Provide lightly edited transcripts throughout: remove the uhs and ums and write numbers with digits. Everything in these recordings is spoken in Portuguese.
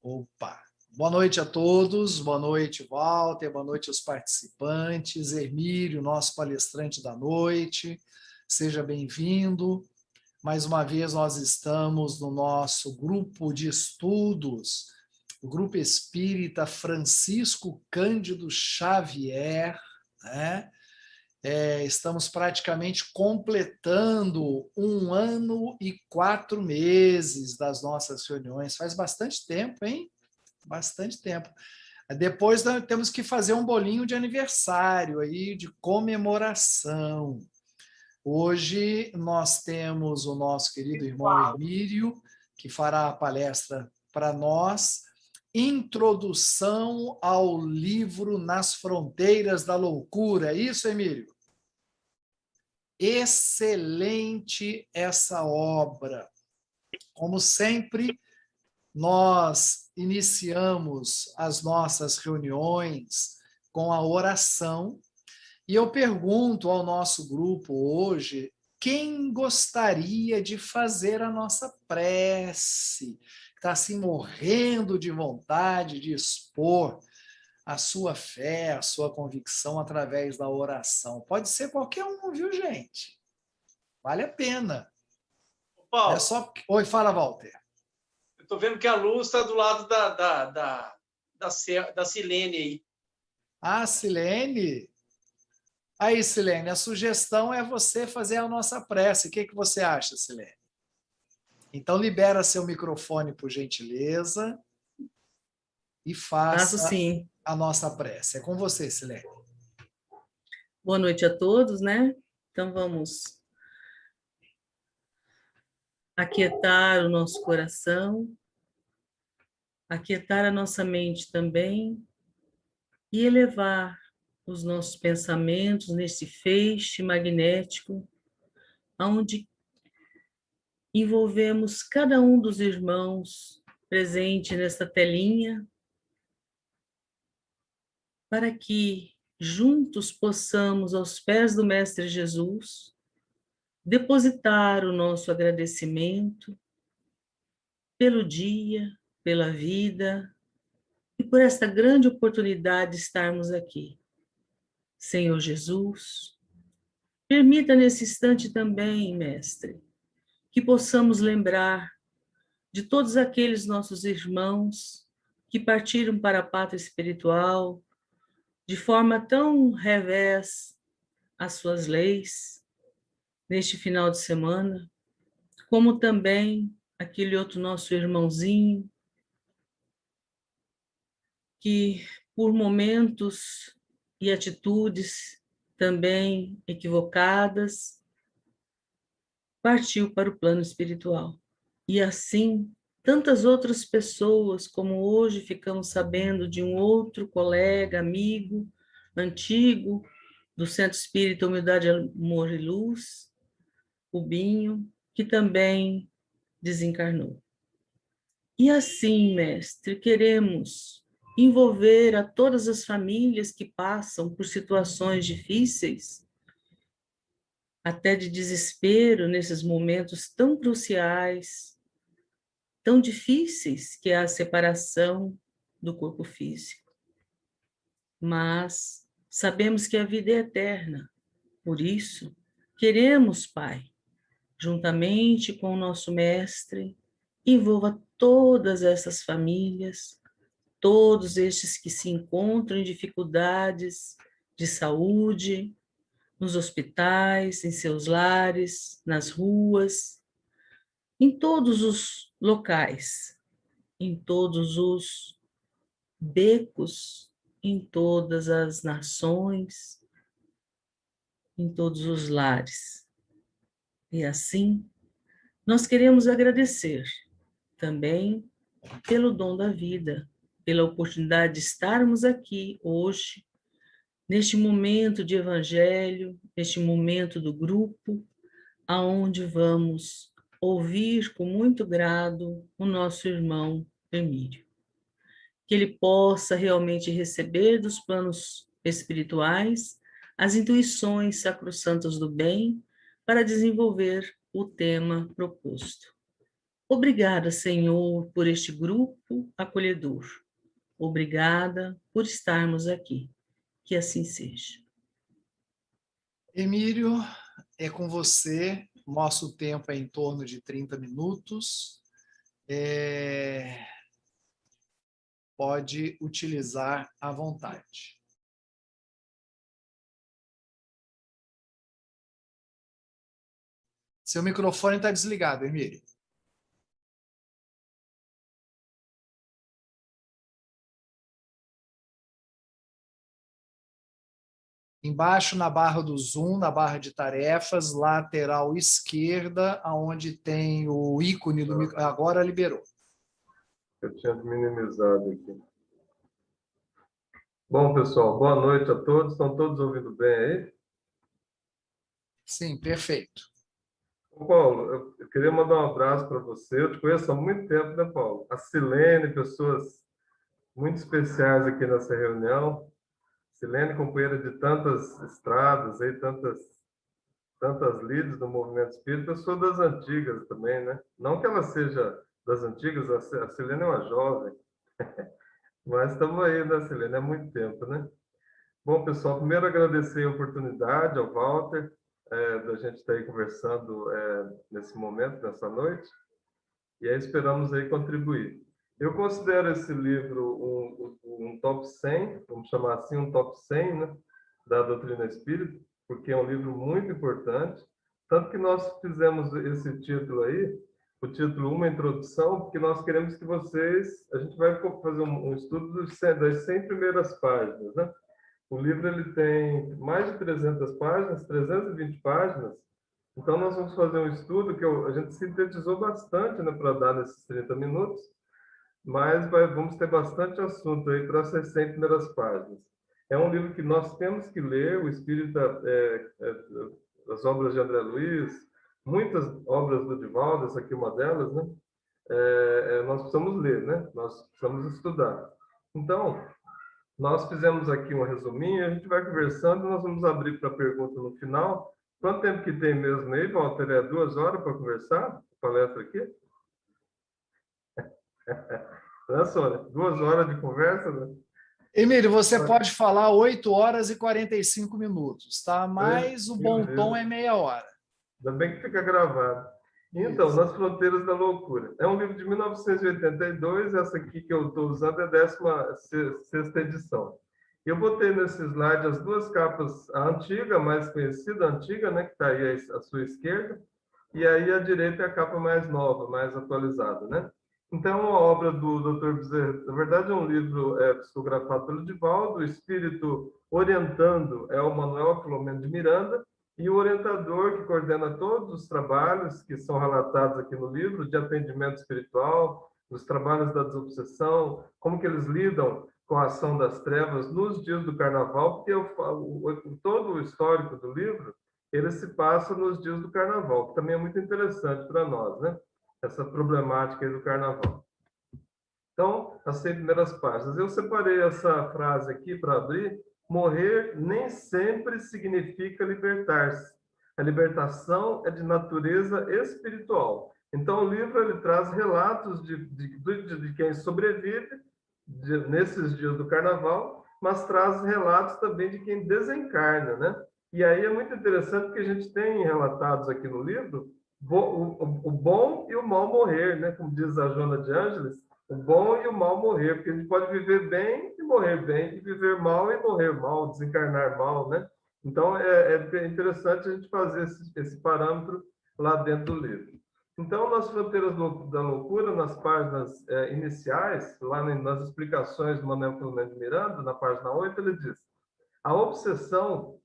Opa! Boa noite a todos, boa noite, Walter, boa noite aos participantes, Hermílio, nosso palestrante da noite, seja bem-vindo. Mais uma vez nós estamos no nosso grupo de estudos, o Grupo Espírita Francisco Cândido Xavier, né? Estamos praticamente completando 1 ano e 4 meses das nossas reuniões. Faz bastante tempo, hein? Bastante tempo. Depois nós temos que fazer um bolinho de aniversário aí, de comemoração. Hoje nós temos o nosso querido irmão Hermílio, que fará a palestra para nós. Introdução ao livro Nas Fronteiras da Loucura. É isso, Hermílio? Excelente essa obra. Como sempre, nós iniciamos as nossas reuniões com a oração e eu pergunto ao nosso grupo hoje quem gostaria de fazer a nossa prece, está assim morrendo de vontade de expor a sua fé, a sua convicção através da oração. Pode ser qualquer um, viu, gente? Vale a pena. Paulo, é só... Oi, fala, Walter. Eu estou vendo que a luz está do lado da Silene aí. Ah, Silene? Aí, Silene, a sugestão é você fazer a nossa prece. O que você acha, Silene? Então, libera seu microfone, por gentileza, e faça sim. a nossa prece. É com você, Silene. Boa noite a todos, né? Então, vamos aquietar o nosso coração, aquietar a nossa mente também e elevar os nossos pensamentos nesse feixe magnético, onde envolvemos cada um dos irmãos presente nesta telinha, para que juntos possamos, aos pés do Mestre Jesus, depositar o nosso agradecimento pelo dia, pela vida e por esta grande oportunidade de estarmos aqui. Senhor Jesus, permita nesse instante também, Mestre, que possamos lembrar de todos aqueles nossos irmãos que partiram para a pátria espiritual de forma tão revés às suas leis neste final de semana, como também aquele outro nosso irmãozinho que, por momentos e atitudes também equivocadas, partiu para o plano espiritual. E assim, tantas outras pessoas, como hoje ficamos sabendo de um outro colega, amigo, antigo, do Centro Espírita Humildade, Amor e Luz, o Binho, que também desencarnou. E assim, mestre, queremos envolver a todas as famílias que passam por situações difíceis, até de desespero nesses momentos tão cruciais, tão difíceis, que é a separação do corpo físico. Mas sabemos que a vida é eterna, por isso queremos, Pai, juntamente com o nosso mestre, envolva todas essas famílias, todos estes que se encontram em dificuldades de saúde, nos hospitais, em seus lares, nas ruas, em todos os locais, em todos os becos, em todas as nações, em todos os lares. E assim, nós queremos agradecer também pelo dom da vida, pela oportunidade de estarmos aqui hoje, neste momento de evangelho, neste momento do grupo, aonde vamos ouvir com muito grado o nosso irmão Hermílio. Que ele possa realmente receber dos planos espirituais as intuições sacrossantas do bem para desenvolver o tema proposto. Obrigada, Senhor, por este grupo acolhedor. Obrigada por estarmos aqui. Que assim seja. Emílio, é com você. Nosso tempo é em torno de 30 minutos. Pode utilizar à vontade. Seu microfone está desligado, Emílio. Embaixo na barra do Zoom, na barra de tarefas, lateral esquerda, onde tem o ícone do microfone. Agora liberou. Eu tinha minimizado aqui. Bom, pessoal, boa noite a todos. Estão todos ouvindo bem aí? Sim, perfeito. Paulo, eu queria mandar um abraço para você. Eu te conheço há muito tempo, né, Paulo? A Silene, pessoas muito especiais aqui nessa reunião. Silene, companheira de tantas estradas, aí, tantas líderes do movimento espírita, eu sou das antigas também, né? Não que ela seja das antigas, a Silene é uma jovem, mas estamos aí, né, Silene? Há muito tempo, né? Bom, pessoal, primeiro agradecer a oportunidade ao Walter, da gente estar aí conversando nesse momento, nessa noite, e aí esperamos aí contribuir. Eu considero esse livro um top 100, vamos chamar assim, um top 100, né, da doutrina espírita, porque é um livro muito importante, tanto que nós fizemos esse título aí, o título Uma Introdução, porque nós queremos que vocês, a gente vai fazer um estudo das 100 primeiras páginas, né? O livro ele tem mais de 300 páginas, 320 páginas, então nós vamos fazer um estudo que a gente sintetizou bastante, né, para dar nesses 30 minutos, mas vamos ter bastante assunto aí para essas 100 primeiras páginas. É um livro que nós temos que ler, o Espírita, as obras de André Luiz, muitas obras do Divaldo, essa aqui é uma delas, né? Nós precisamos ler, né? Nós precisamos estudar. Então, nós fizemos aqui um resuminho, a gente vai conversando, nós vamos abrir para pergunta no final. Quanto tempo que tem mesmo aí, Walter? 2 horas para conversar? Palestra aqui? Né, Sônia? 2 horas de conversa, né? Emílio, você pode falar 8 horas e 45 minutos, tá? Mas o bom tom é meia hora. Ainda bem que fica gravado. Então, Isso. Nas Fronteiras da Loucura. É um livro de 1982, essa aqui que eu estou usando é a 16ª edição. Eu botei nesse slide as 2 capas, a antiga, mais conhecida, a antiga, né, que está aí à sua esquerda, e aí à direita é a capa mais nova, mais atualizada, né? Então, uma obra do Dr. Bezerra, na verdade é um livro psicografado pelo Divaldo, o espírito orientando é o Manuel Filomeno de Miranda, e o orientador que coordena todos os trabalhos que são relatados aqui no livro, de atendimento espiritual, os trabalhos da desobsessão, como que eles lidam com a ação das trevas nos dias do Carnaval, porque todo o histórico do livro, ele se passa nos dias do Carnaval, que também é muito interessante para nós, né? Essa problemática aí do Carnaval. Então, as 100 primeiras páginas. Eu separei essa frase aqui para abrir. Morrer nem sempre significa libertar-se. A libertação é de natureza espiritual. Então, o livro ele traz relatos de quem sobrevive nesses dias do Carnaval, mas traz relatos também de quem desencarna, né? E aí é muito interessante que a gente tem relatados aqui no livro o bom e o mal morrer, né? Como diz a Joana de Ângeles, o bom e o mal morrer, porque a gente pode viver bem e morrer bem, e viver mal e morrer mal, desencarnar mal, né? Então, é interessante a gente fazer esse parâmetro lá dentro do livro. Então, nas Fronteiras da Loucura, nas páginas iniciais, lá nas explicações do Manuel Filomeno de Miranda, na página 8, ele diz: a obsessão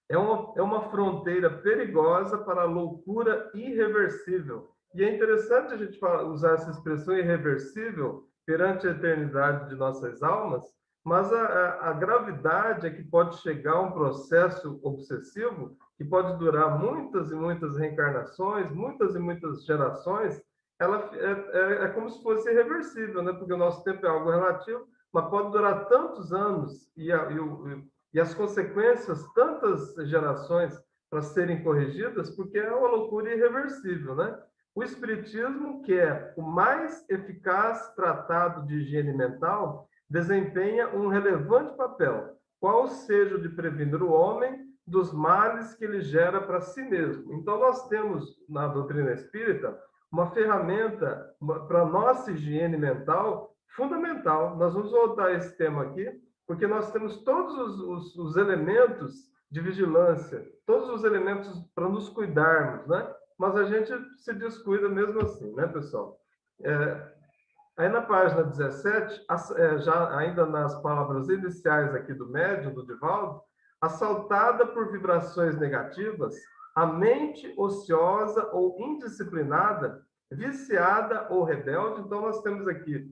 é uma fronteira perigosa para a loucura irreversível. E é interessante a gente usar essa expressão irreversível perante a eternidade de nossas almas, mas a gravidade é que pode chegar a um processo obsessivo que pode durar muitas e muitas reencarnações, muitas e muitas gerações. Ela é como se fosse irreversível, né? Porque o nosso tempo é algo relativo, mas pode durar tantos anos e as consequências, tantas gerações para serem corrigidas, porque é uma loucura irreversível, né? O Espiritismo, que é o mais eficaz tratado de higiene mental, desempenha um relevante papel, qual seja o de prevenir o homem dos males que ele gera para si mesmo. Então, nós temos na doutrina espírita uma ferramenta para a nossa higiene mental fundamental. Nós vamos voltar a esse tema aqui, porque nós temos todos os elementos de vigilância, todos os elementos para nos cuidarmos, né? Mas a gente se descuida mesmo assim, né, pessoal? Aí na página 17, já ainda nas palavras iniciais aqui do médium, do Divaldo, assaltada por vibrações negativas, a mente ociosa ou indisciplinada, viciada ou rebelde. Então, nós temos aqui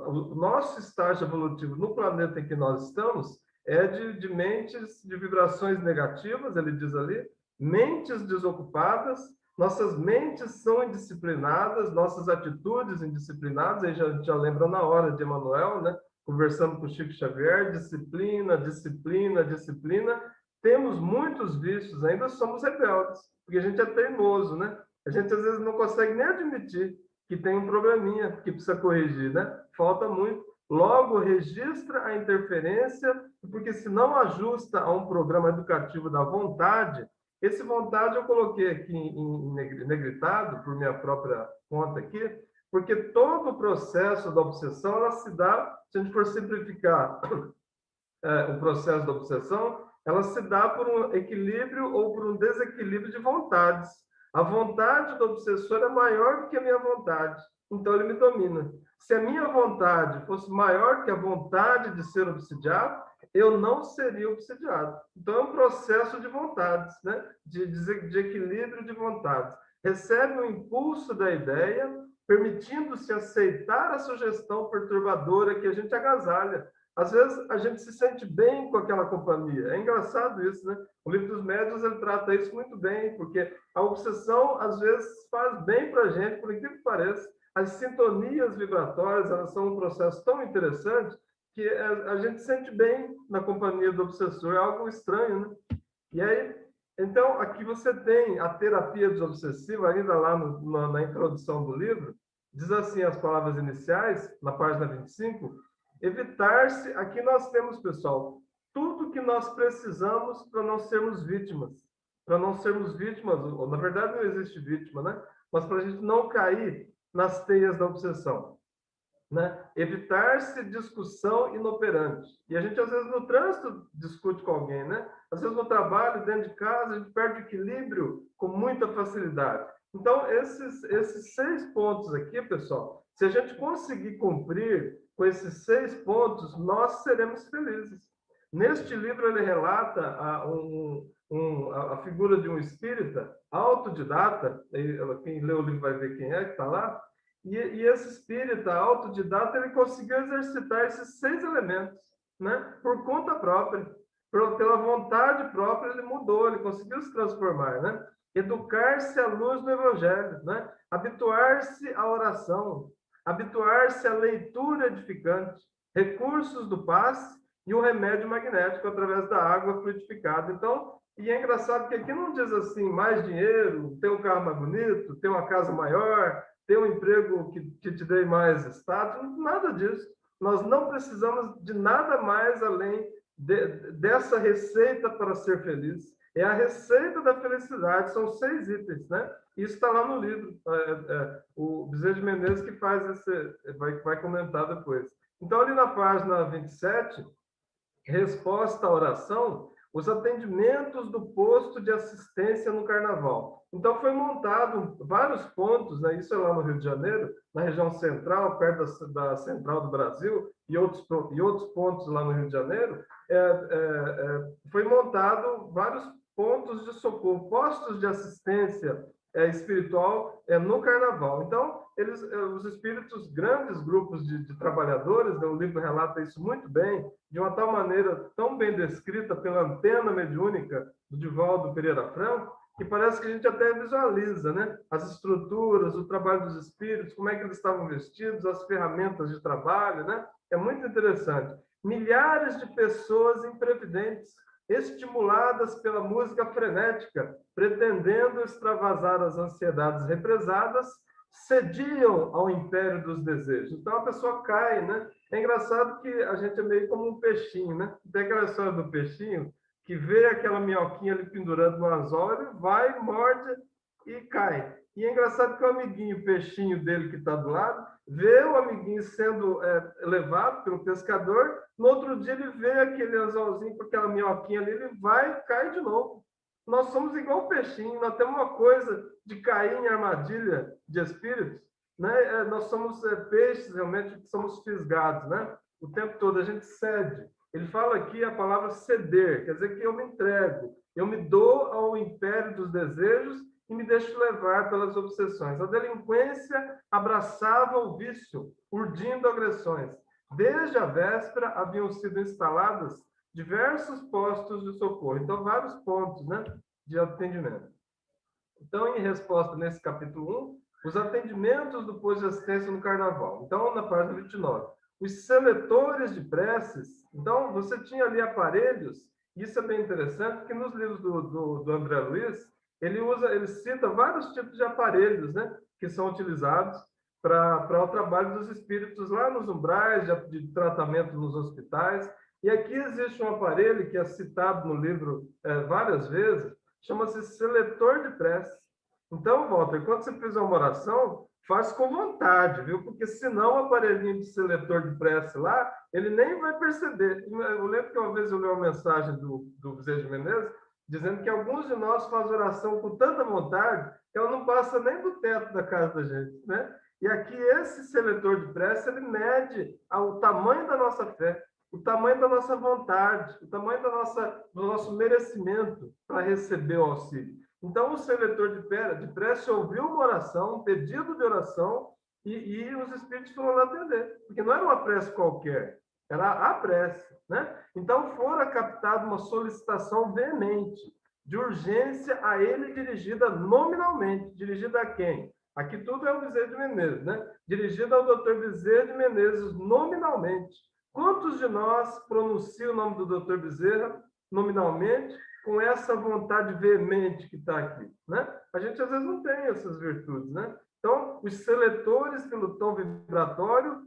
o nosso estágio evolutivo no planeta em que nós estamos é de mentes de vibrações negativas, ele diz ali, mentes desocupadas, nossas mentes são indisciplinadas, nossas atitudes indisciplinadas, aí já lembra na hora de Emmanuel, né? Conversando com o Chico Xavier, disciplina, disciplina, disciplina. Temos muitos vícios, ainda somos rebeldes, porque a gente é teimoso, né? A gente às vezes não consegue nem admitir que tem um probleminha que precisa corrigir, né? Falta muito. Logo, registra a interferência, porque se não ajusta a um programa educativo da vontade, esse vontade eu coloquei aqui em negritado, por minha própria conta aqui, porque todo o processo da obsessão, ela se dá, se a gente for simplificar o processo da obsessão, ela se dá por um equilíbrio ou por um desequilíbrio de vontades. A vontade do obsessor é maior do que a minha vontade, então ele me domina. Se a minha vontade fosse maior que a vontade de ser obsidiado, eu não seria obsidiado. Então, é um processo de vontades, né? de equilíbrio de vontades. Recebe o impulso da ideia, permitindo-se aceitar a sugestão perturbadora que a gente agasalha. Às vezes, a gente se sente bem com aquela companhia. É engraçado isso, né? O Livro dos Médiuns, ele trata isso muito bem, porque a obsessão, às vezes, faz bem para a gente, por incrível que pareça. As sintonias vibratórias, elas são um processo tão interessante que a gente sente bem na companhia do obsessor, é algo estranho, né? E aí, então, aqui você tem a terapia desobsessiva, ainda lá na introdução do livro, diz assim as palavras iniciais, na página 25, evitar-se, aqui nós temos, pessoal, tudo que nós precisamos para não sermos vítimas. Para não sermos vítimas, ou, na verdade não existe vítima, né? Mas para a gente não cair nas teias da obsessão. Né? Evitar-se discussão inoperante. E a gente, às vezes, no trânsito discute com alguém, né? Às vezes, no trabalho, dentro de casa, a gente perde o equilíbrio com muita facilidade. Então, esses 6 pontos aqui, pessoal, se a gente conseguir cumprir com esses 6 pontos, nós seremos felizes. Neste livro, ele relata a figura de um espírita autodidata, quem lê o livro vai ver quem é que está lá, e esse espírita autodidata, ele conseguiu exercitar esses 6 elementos, né? Por conta própria, pela vontade própria, ele mudou, ele conseguiu se transformar, né? Educar-se à luz do Evangelho, né? Habituar-se à oração, habituar-se à leitura edificante, recursos do passe e o remédio magnético através da água fluidificada. Então, e é engraçado que aqui não diz assim, mais dinheiro, ter um carro mais bonito, ter uma casa maior, ter um emprego que te dê mais status, nada disso. Nós não precisamos de nada mais além dessa receita para ser feliz. É a receita da felicidade, são 6 itens, né? Isso está lá no livro. O Bezerra de Menezes que faz vai comentar depois. Então, ali na página 27, resposta à oração, os atendimentos do posto de assistência no Carnaval. Então, foi montado vários pontos, né? Isso é lá no Rio de Janeiro, na região central, perto da central do Brasil, e outros pontos lá no Rio de Janeiro, foi montado vários pontos de socorro, postos de assistência espiritual no Carnaval. Então, os espíritos, grandes grupos de trabalhadores, né? O livro relata isso muito bem, de uma tal maneira tão bem descrita pela antena mediúnica do Divaldo Pereira Franco, que parece que a gente até visualiza, né? As estruturas, o trabalho dos espíritos, como é que eles estavam vestidos, as ferramentas de trabalho, né? É muito interessante. Milhares de pessoas imprevidentes, estimuladas pela música frenética, pretendendo extravasar as ansiedades represadas, cediam ao império dos desejos. Então a pessoa cai, né? É engraçado que a gente é meio como um peixinho, né? Tem aquela história do peixinho que vê aquela minhoquinha ali pendurando no anzol, ele vai, morde e cai. E é engraçado que o amiguinho, o peixinho dele que está do lado, vê o amiguinho sendo levado pelo pescador, no outro dia ele vê aquele anzolzinho com aquela minhoquinha ali, ele vai e cai de novo. Nós somos igual o peixinho, nós temos uma coisa de cair em armadilha de espíritos, né? Nós somos peixes, realmente, que somos fisgados, né? O tempo todo a gente cede. Ele fala aqui a palavra ceder, quer dizer que eu me entrego, eu me dou ao império dos desejos e me deixo levar pelas obsessões. A delinquência abraçava o vício, urdindo agressões. Desde a véspera haviam sido instaladas diversos postos de socorro, então vários pontos, né, de atendimento. Então, em resposta nesse capítulo 1, os atendimentos do posto de assistência no Carnaval. Então, na página 29, os seletores de preces. Então, você tinha ali aparelhos, isso é bem interessante, porque nos livros do André Luiz, ele cita vários tipos de aparelhos, né, que são utilizados para o trabalho dos espíritos lá nos umbrais de tratamento nos hospitais. E aqui existe um aparelho que é citado no livro várias vezes, chama-se seletor de prece. Então, Walter, quando você fizer uma oração, faz com vontade, viu? Porque senão o aparelhinho de seletor de prece lá, ele nem vai perceber. Eu lembro que uma vez eu li uma mensagem do Bezerra de Menezes, dizendo que alguns de nós fazem oração com tanta vontade que ela não passa nem do teto da casa da gente, né? E aqui esse seletor de prece, ele mede o tamanho da nossa fé, o tamanho da nossa vontade, o tamanho do nosso merecimento para receber o auxílio. Então, o seletor de prece ouviu uma oração, um pedido de oração, e os espíritos foram lá atender, porque não era uma prece qualquer, era a prece, né? Então, fora captada uma solicitação veemente, de urgência a ele dirigida nominalmente. Dirigida a quem? Aqui tudo é o Bezerra de Menezes, né? Dirigida ao Dr. Bezerra de Menezes nominalmente. Quantos de nós pronunciam o nome do Dr. Bezerra nominalmente com essa vontade veemente que está aqui, né? A gente às vezes não tem essas virtudes, né? Então, os seletores pelo tom vibratório,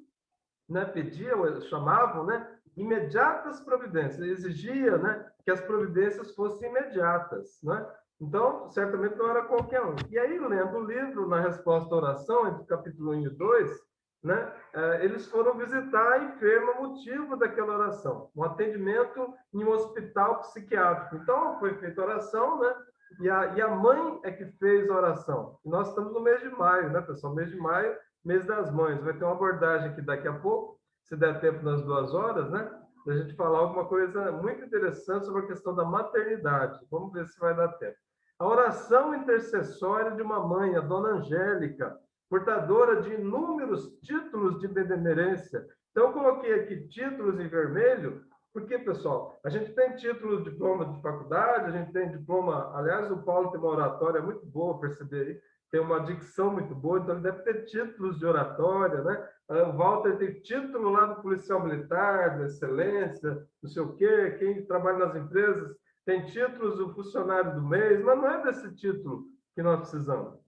né, pediam, chamavam, né, imediatas providências, exigia, né, que as providências fossem imediatas, né? Então, certamente não era qualquer um. E aí, lendo o livro, na resposta à oração, entre o capítulo 1 e 2, né, eles foram visitar a enferma motivo daquela oração, um atendimento em um hospital psiquiátrico. Então, foi feita a oração, né, e a mãe é que fez a oração. E nós estamos no mês de maio, né, pessoal? Mês de maio, mês das mães. Vai ter uma abordagem aqui daqui a pouco, se der tempo nas 2 horas, né, da gente falar alguma coisa muito interessante sobre a questão da maternidade. Vamos ver se vai dar tempo. A oração intercessória de uma mãe, a Dona Angélica, portadora de inúmeros títulos de benemerência. Então, eu coloquei aqui títulos em vermelho, porque, pessoal, a gente tem título de diploma de faculdade, a gente tem diploma... Aliás, o Paulo tem uma oratória muito boa, perceber aí, tem uma dicção muito boa, então ele deve ter títulos de oratória, né? O Walter tem título lá do policial militar, da excelência, não sei o quê, quem trabalha nas empresas tem títulos do funcionário do mês, mas não é desse título que nós precisamos.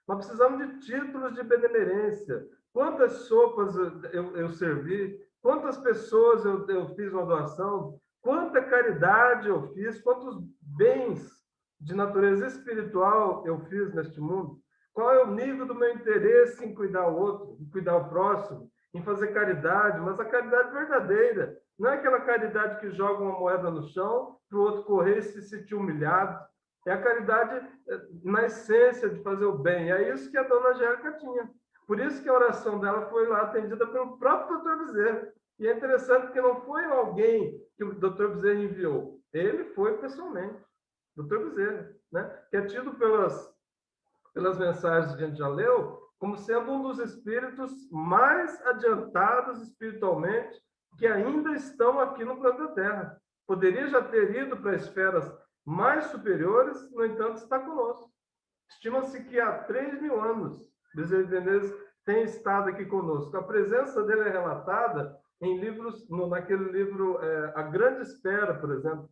Nós precisamos de títulos de benemerência. Quantas sopas eu servi, quantas pessoas eu fiz uma doação, quanta caridade eu fiz, quantos bens de natureza espiritual eu fiz neste mundo. Qual é o nível do meu interesse em cuidar o outro, em cuidar o próximo, em fazer caridade, mas a caridade verdadeira. Não é aquela caridade que joga uma moeda no chão para o outro correr e se sentir humilhado. É a caridade na essência de fazer o bem. É isso que a Dona Angélica tinha. Por isso que a oração dela foi lá atendida pelo próprio Dr. Bezerra. E é interessante porque não foi alguém que o Dr. Bezerra enviou. Ele foi pessoalmente. Dr. Bezerra, né? Que é tido pelas mensagens que a gente já leu, como sendo um dos espíritos mais adiantados espiritualmente que ainda estão aqui no planeta Terra. Poderia já ter ido para esferas mais superiores, no entanto, está conosco. Estima-se que há 3.000 anos, Bezerra de Menezes tem estado aqui conosco. A presença dele é relatada em livros, naquele livro A Grande Espera, por exemplo.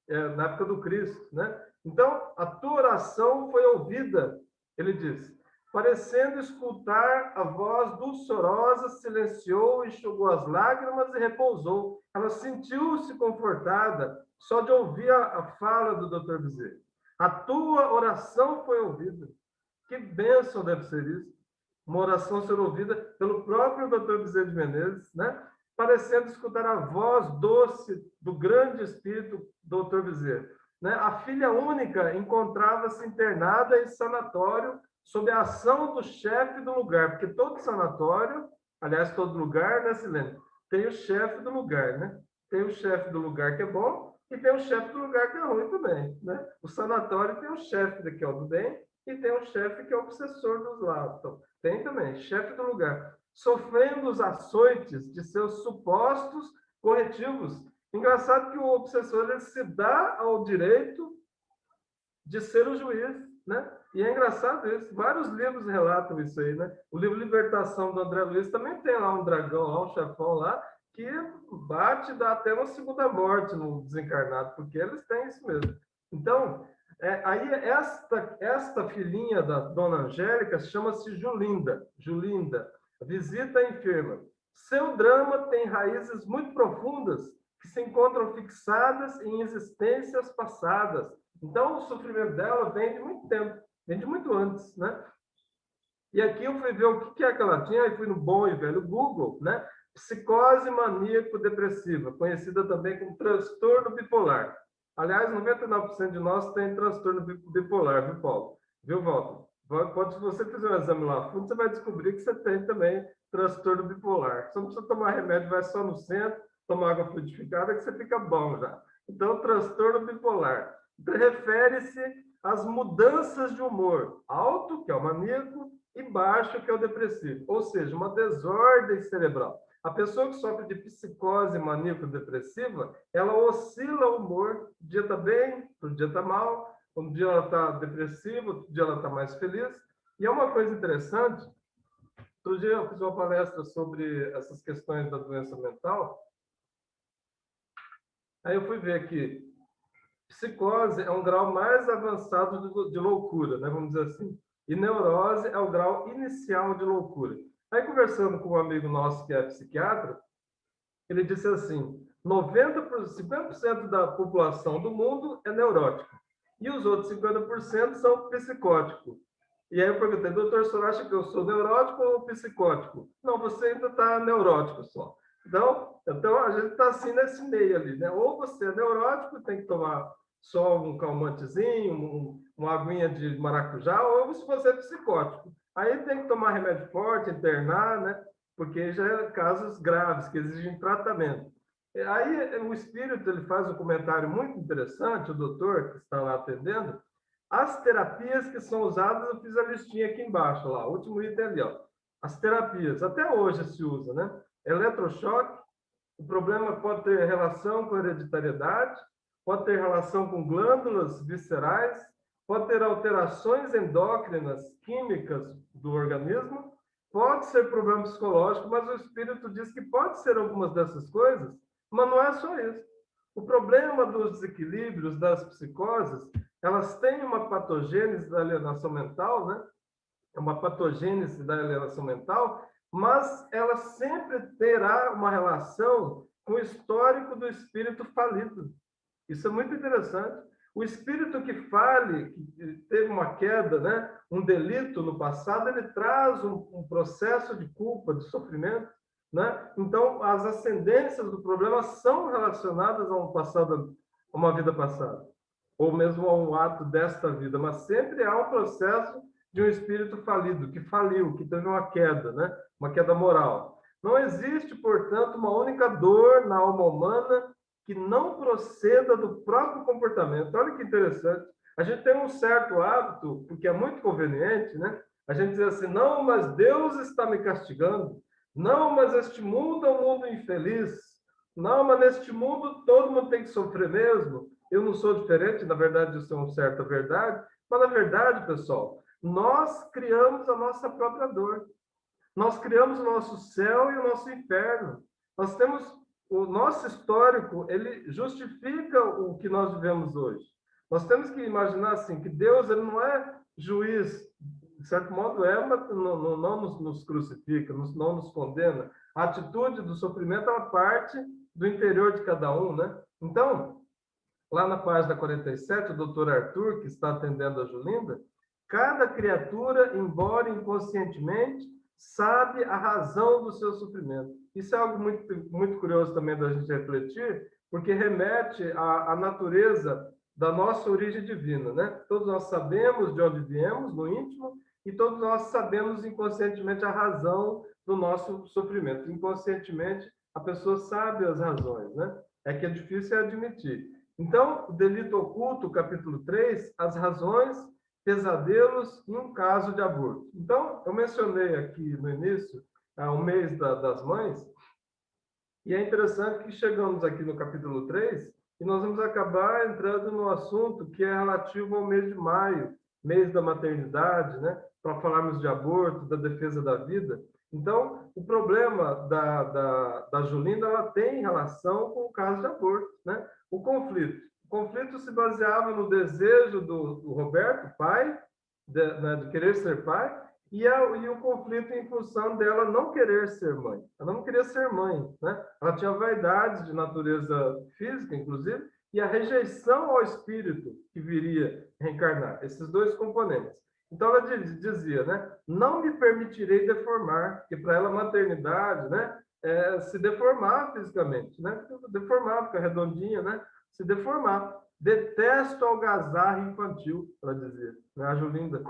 na época do Cristo, né? Então, a tua oração foi ouvida, ele diz, parecendo escutar a voz dulçorosa, silenciou, enxugou as lágrimas e repousou. Ela sentiu-se confortada só de ouvir a fala do Dr. Bezerra. A tua oração foi ouvida. Que bênção deve ser isso. Uma oração ser ouvida pelo próprio Dr. Bezerra de Menezes, né? Parecendo escutar a voz doce do grande espírito Dr. Bezerra. Né? A filha única encontrava-se internada em sanatório sob a ação do chefe do lugar, porque todo sanatório, aliás, todo lugar, né, Silene, tem o chefe do lugar, né? Tem o chefe do lugar que é bom e tem o chefe do lugar que é ruim também, né? O sanatório tem o chefe que é o do bem e tem o chefe que é o obsessor dos lados. Então, tem também, chefe do lugar, sofrendo os açoites de seus supostos corretivos. Engraçado que o obsessor ele se dá ao direito de ser o juiz, né? E é engraçado isso. Vários livros relatam isso aí, né? O livro Libertação do André Luiz também tem lá um dragão, lá, um chefão lá, que bate e dá até uma segunda morte no desencarnado, porque eles têm isso mesmo. Então, aí esta filhinha da Dona Angélica chama-se Julinda. Julinda, visita a enferma. Seu drama tem raízes muito profundas que se encontram fixadas em existências passadas. Então, o sofrimento dela vem de muito tempo, vem de muito antes, né? E aqui eu fui ver o que é que ela tinha, e fui no bom e velho Google, né? Psicose maníaco-depressiva, conhecida também como transtorno bipolar. Aliás, 99% de nós tem transtorno bipolar, viu, Paulo? Viu, Walter? Se você fizer um exame lá a fundo, você vai descobrir que você tem também transtorno bipolar. Você não precisa tomar remédio, vai só no centro, tomar água fluidificada, que você fica bom já. Então, transtorno bipolar refere-se às mudanças de humor, alto, que é o maníaco, e baixo, que é o depressivo, ou seja, uma desordem cerebral. A pessoa que sofre de psicose maníaco-depressiva, ela oscila o humor, um dia está bem, outro dia está mal, um dia ela está depressiva, outro dia ela está mais feliz. E é uma coisa interessante, outro dia eu fiz uma palestra sobre essas questões da doença mental, aí eu fui ver que psicose é um grau mais avançado de loucura, né? Vamos dizer assim. E neurose é o grau inicial de loucura. Aí, conversando com um amigo nosso que é psiquiatra, ele disse assim, 50% da população do mundo é neurótica. E os outros 50% são psicóticos. E aí eu perguntei, doutor, o senhor acha que eu sou neurótico ou psicótico? Não, você ainda está neurótico só. Então, a gente está assim nesse meio ali, né? Ou você é neurótico, tem que tomar só um calmantezinho, uma aguinha de maracujá, ou se você é psicótico. Aí tem que tomar remédio forte, internar, né? Porque já é casos graves, que exigem tratamento. Aí o espírito ele faz um comentário muito interessante, o doutor que está lá atendendo, as terapias que são usadas, eu fiz a listinha aqui embaixo, lá, o último item ali, ó. As terapias, até hoje se usa, né? Eletrochoque, o problema pode ter relação com hereditariedade, pode ter relação com glândulas viscerais, pode ter alterações endócrinas, químicas do organismo, pode ser problema psicológico, mas o espírito diz que pode ser algumas dessas coisas, mas não é só isso. O problema dos desequilíbrios, das psicoses, elas têm uma patogênese da alienação mental, né? É uma patogênese da alienação mental, mas ela sempre terá uma relação com o histórico do espírito falido. Isso é muito interessante. O espírito que fale, que teve uma queda, né, um delito no passado, ele traz um processo de culpa, de sofrimento, né? Então, as ascendências do problema são relacionadas a um passado, a uma vida passada, ou mesmo a um ato desta vida, mas sempre há um processo de um espírito falido, que faliu, que teve uma queda, né? Uma queda moral. Não existe, portanto, uma única dor na alma humana que não proceda do próprio comportamento. Olha que interessante. A gente tem um certo hábito, porque é muito conveniente, né? A gente diz assim, não, mas Deus está me castigando. Não, mas este mundo é um mundo infeliz. Não, mas neste mundo todo mundo tem que sofrer mesmo. Eu não sou diferente, na verdade, isso é uma certa verdade. Mas, na verdade, pessoal, nós criamos a nossa própria dor. Nós criamos o nosso céu e o nosso inferno. Nós temos o nosso histórico, ele justifica o que nós vivemos hoje. Nós temos que imaginar assim, que Deus ele não é juiz, de certo modo é, mas não nos crucifica, não nos condena. A atitude do sofrimento é uma parte do interior de cada um, né? Então, lá na página 47, o doutor Arthur, que está atendendo a Julinda, cada criatura, embora inconscientemente, sabe a razão do seu sofrimento. Isso é algo muito curioso também da gente refletir, porque remete à natureza da nossa origem divina, né? Todos nós sabemos de onde viemos, no íntimo, e todos nós sabemos inconscientemente a razão do nosso sofrimento. Inconscientemente, a pessoa sabe as razões, né? É que é difícil admitir. Então, o delito oculto, capítulo 3, as razões, pesadelos e um caso de aborto. Então, eu mencionei aqui no início, o mês das mães, e é interessante que chegamos aqui no capítulo 3 e nós vamos acabar entrando no assunto que é relativo ao mês de maio, mês da maternidade, né? Para falarmos de aborto, da defesa da vida. Então, o problema da Julinda, ela tem relação com o caso de aborto, né? O conflito se baseava no desejo do Roberto, pai, de querer ser pai, e o conflito em função dela não querer ser mãe. Ela não queria ser mãe, né? Ela tinha vaidades de natureza física, inclusive, e a rejeição ao espírito que viria reencarnar. Esses dois componentes. Então ela dizia, né? Não me permitirei deformar, porque para ela a maternidade, né? É se deformar fisicamente, né? Deformar, ficar redondinha, né? Se deformar. Detesto algazarra infantil, ela dizia, né? A Julinda.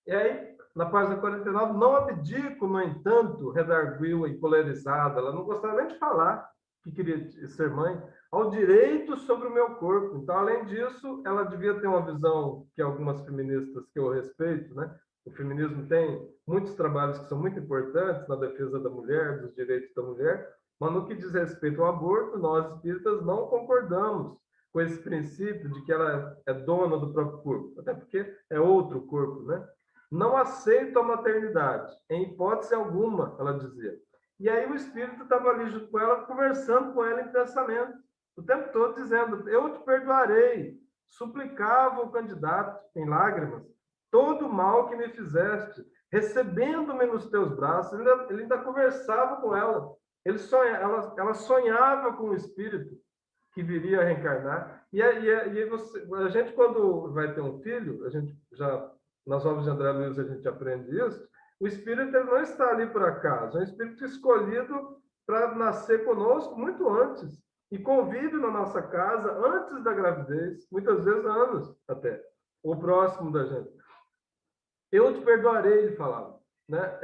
E aí, na página 49, não abdico, no entanto, redarguiu encolerizada, ela não gostava nem de falar que queria ser mãe, ao direito sobre o meu corpo. Então, além disso, ela devia ter uma visão que algumas feministas que eu respeito, né? O feminismo tem muitos trabalhos que são muito importantes na defesa da mulher, dos direitos da mulher, mas no que diz respeito ao aborto, nós espíritas não concordamos com esse princípio de que ela é dona do próprio corpo, até porque é outro corpo, né? Não aceito a maternidade, em hipótese alguma, ela dizia. E aí o espírito estava ali junto com ela, conversando com ela em pensamento, o tempo todo dizendo, eu te perdoarei. Suplicava o candidato, em lágrimas, todo o mal que me fizeste, recebendo-me nos teus braços. Ele ainda conversava com ela. Ela sonhava com o espírito que viria a reencarnar. E a gente, quando vai ter um filho, a gente já... Nas obras de André Luiz a gente aprende isso, o espírito ele não está ali por acaso, é um espírito escolhido para nascer conosco muito antes, e convive na nossa casa antes da gravidez, muitas vezes anos até, ou próximo da gente. Eu te perdoarei, ele falava, né?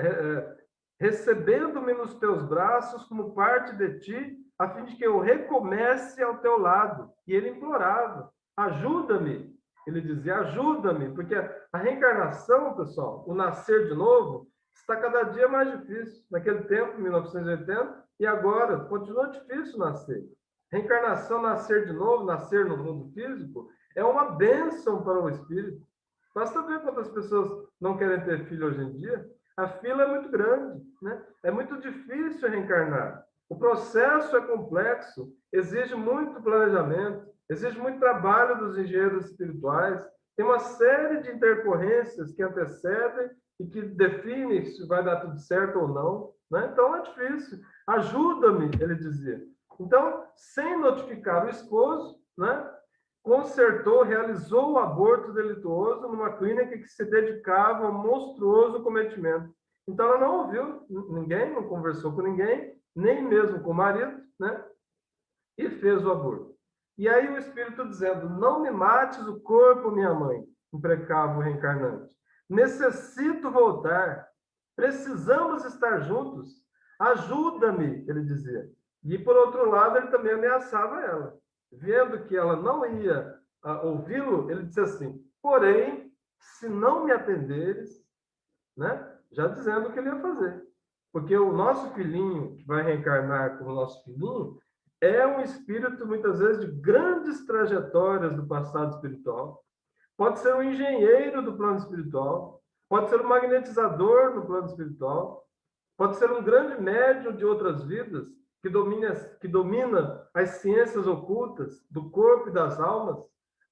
Recebendo-me nos teus braços como parte de ti, a fim de que eu recomece ao teu lado. E ele implorava, ajuda-me. Ele dizia, ajuda-me, porque a reencarnação, pessoal, o nascer de novo, está cada dia mais difícil. Naquele tempo, 1980, e agora, continua difícil nascer. Reencarnação, nascer de novo, nascer no mundo físico, é uma bênção para o espírito. Basta ver quantas pessoas não querem ter filho hoje em dia. A fila é muito grande, né? É muito difícil reencarnar. O processo é complexo, exige muito planejamento, exige muito trabalho dos engenheiros espirituais, tem uma série de intercorrências que antecedem e que definem se vai dar tudo certo ou não, né? Então é difícil. Ajuda-me, ele dizia. Então, sem notificar o esposo, né? Consertou, realizou o aborto delituoso numa clínica que se dedicava ao monstruoso cometimento. Então ela não ouviu ninguém, não conversou com ninguém, nem mesmo com o marido, né? E fez o aborto. E aí o espírito dizendo, não me mates o corpo, minha mãe, imprecava o reencarnante. Necessito voltar, precisamos estar juntos, ajuda-me, ele dizia. E por outro lado, ele também ameaçava ela. Vendo que ela não ia ouvi-lo, ele disse assim, porém, se não me atenderes, né? Já dizendo o que ele ia fazer. Porque o nosso filhinho, que vai reencarnar como nosso filhinho, é um espírito, muitas vezes, de grandes trajetórias do passado espiritual. Pode ser um engenheiro do plano espiritual, pode ser um magnetizador no plano espiritual, pode ser um grande médium de outras vidas, que domina as ciências ocultas do corpo e das almas,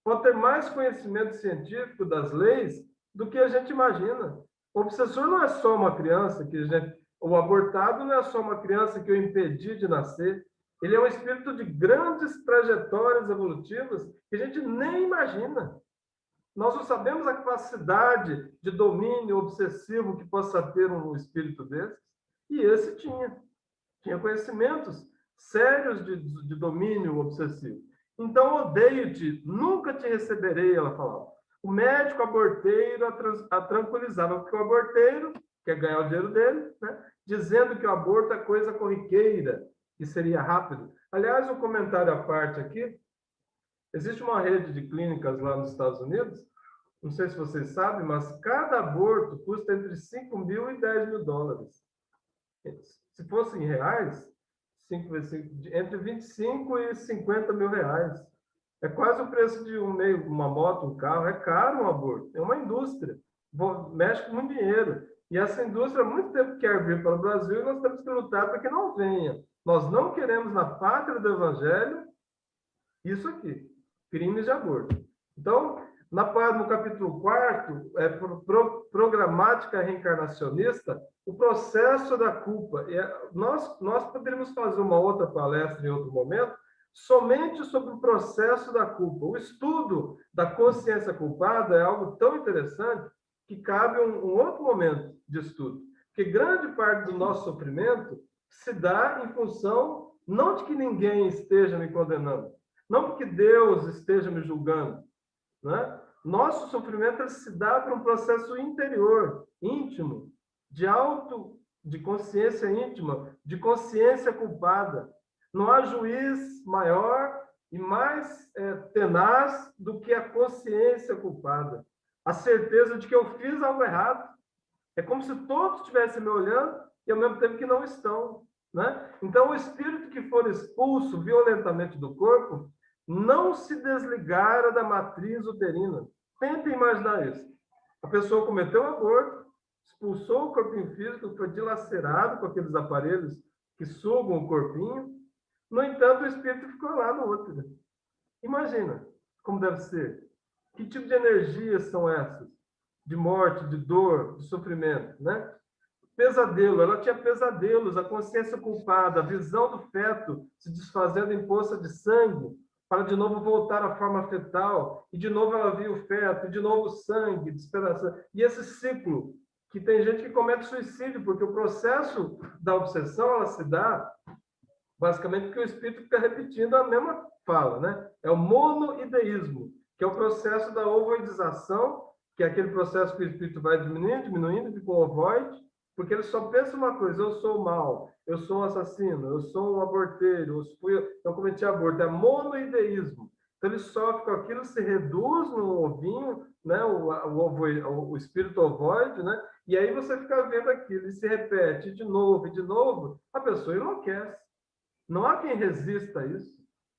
pode ter mais conhecimento científico das leis do que a gente imagina. O obsessor não é só uma criança o abortado não é só uma criança que eu impedi de nascer. Ele é um espírito de grandes trajetórias evolutivas que a gente nem imagina. Nós não sabemos a capacidade de domínio obsessivo que possa ter um espírito desses, e esse tinha conhecimentos sérios de domínio obsessivo. Então, odeio-te, nunca te receberei, ela falava. O médico aborteiro a tranquilizava, porque o aborteiro quer ganhar o dinheiro dele, né? Dizendo que o aborto é coisa corriqueira, que seria rápido. Aliás, um comentário à parte aqui, existe uma rede de clínicas lá nos Estados Unidos, não sei se vocês sabem, mas cada aborto custa entre 5 mil e 10 mil dólares. Se fosse em reais, entre 25 e 50 mil reais. É quase o preço de uma moto, um carro. É caro um aborto. É uma indústria. Mexe com muito dinheiro. E essa indústria há muito tempo quer vir para o Brasil e nós temos que lutar para que não venha. Nós não queremos, na pátria do Evangelho, isso aqui, crimes de aborto. Então, no capítulo 4, programática reencarnacionista, o processo da culpa. Nós poderíamos fazer uma outra palestra em outro momento, somente sobre o processo da culpa. O estudo da consciência culpada é algo tão interessante que cabe um outro momento de estudo. Porque grande parte do nosso sofrimento se dá em função, não de que ninguém esteja me condenando, não porque Deus esteja me julgando, né? Nosso sofrimento se dá por um processo interior, íntimo, de consciência íntima, de consciência culpada. Não há juiz maior e mais tenaz do que a consciência culpada. A certeza de que eu fiz algo errado. É como se todos estivessem me olhando e ao mesmo tempo que não estão, né? Então, o espírito que for expulso violentamente do corpo não se desligara da matriz uterina. Tentem imaginar isso. A pessoa cometeu um aborto, expulsou o corpinho físico, foi dilacerado com aqueles aparelhos que sugam o corpinho. No entanto, o espírito ficou lá no útero. Imagina como deve ser. Que tipo de energias são essas? De morte, de dor, de sofrimento, né? Pesadelo, ela tinha pesadelos, a consciência culpada, a visão do feto se desfazendo em poça de sangue, para de novo voltar à forma fetal, e de novo ela via o feto, e de novo sangue, despedaçando. E esse ciclo, que tem gente que comete suicídio, porque o processo da obsessão, ela se dá, basicamente, porque o espírito fica repetindo a mesma fala, né? É o monoideísmo, que é o processo da ovoidização, que é aquele processo que o espírito vai diminuindo, fica um ovoide, porque ele só pensa uma coisa: eu sou mal, eu sou um assassino, eu sou um aborteiro, eu cometi aborto. É monoideísmo. Então ele sofre com aquilo, se reduz no ovinho, né? o espírito ovoide, né? E aí você fica vendo aquilo, e se repete de novo, a pessoa enlouquece. Não há quem resista a isso.